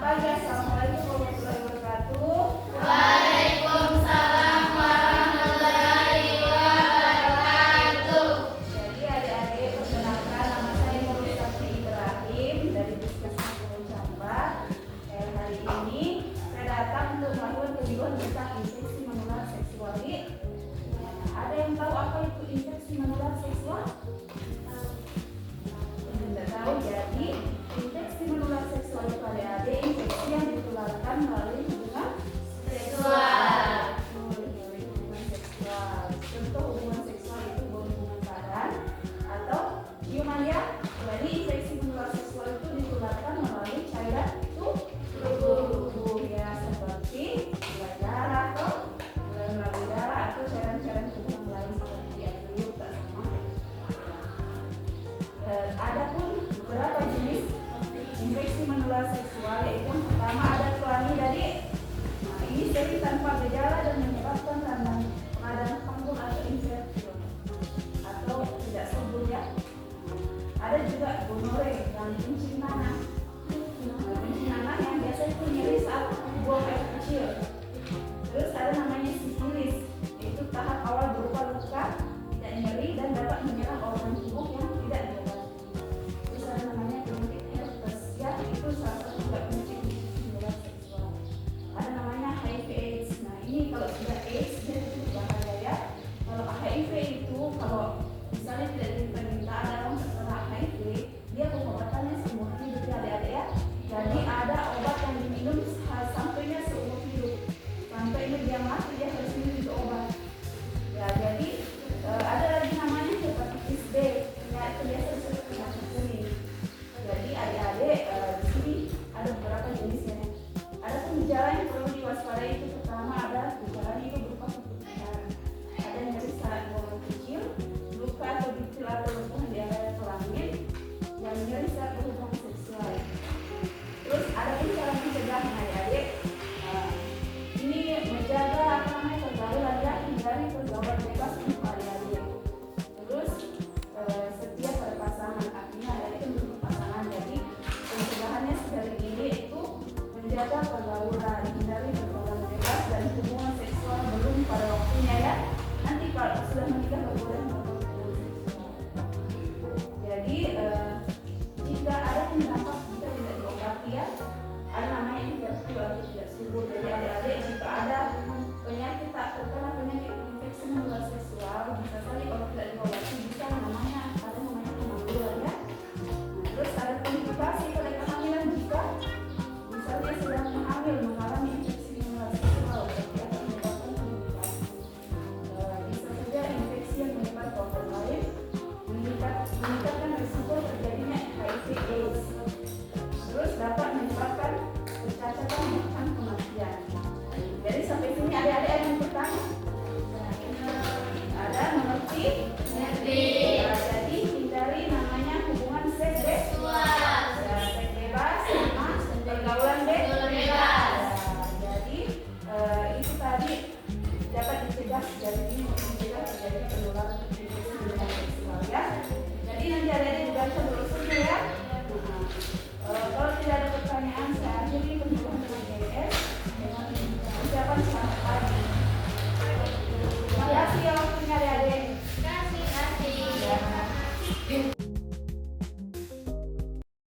pagi, assalamualaikum warahmatullahi wabarakatuh. Waalaikumsalam warahmatullahi wabarakatuh. Jadi adik-adik, perkenalkan, nama saya Nurul Safri Ibrahim dari Puskesmas Gunung Cambar. Hari ini saya datang untuk melakukan kejuruan tentang infeksi menular seksual. Ada yang tahu apa itu infeksi menular seksual? Tidak tahu. Jadi infeksi menular seksual itu adik-adik infeksi yang ditularkan melalui hubungan seksual. Contoh hubungan seksual itu hubungan badan atau ciuman ya. Jadi infeksi menular seksual itu ditularkan melalui cairan tubuh ya, seperti darah atau melalui darah atau cairan-cairan tubuh yang lain seperti itu sama. Adapun beberapa jenis infeksi menular seksual, yaitu yang pertama ada chlamydia. Ini sering tanpa gejala dan menyebabkan radang panggung atau infeksi atau tidak subur ya. Ada juga gonore dan kencing nanah. Kencing nanah yang biasa itu nyeri saat buang air kecil. Terus ada namanya sifilis, yaitu tahap awal berupa luka, tidak nyeri dan dapat menyerang organ tubuh yang tidak diobati. Terus ada namanya penyakit herpes ya, itu salah satu juga penyakit menular seksual. Ada namanya HIV/AIDS. Nah ini kalau sudah AIDS dia cukup bahaya ya. Kalau HIV itu kalau misalnya tidak diminta ada orang terkena HIV, dia pengobatannya seumur hidup ya adik-adik ya. Jadi ada obat yang diminum sampainya seumur hidup. Sampainya dia mati dia harus minum itu obat. Ya jadi ada lagi namanya hepatitis B. Ya itu biasa disebut penyakit kuning. Jadi adik-adik di sini ada beberapa jenisnya. Ada pun gejala yang perlu diwaspadai itu pertama ada gejalanya itu berupa keputihan. Ada nyeri saat buang kecil, luka atau bintil atau lubang di area kelamin, yang nyeri saat berhubungan seksual. Terus ada pun cara mencegahnya adik-adik. Ini menjaga apa namanya pergaulan ya, hindari pergaulan bebas untuk adik-adik. Terus setia pada pasangan, artinya adik itu menurut pasangan. Jadi pencegahannya sekali ini itu menjaga pergaulan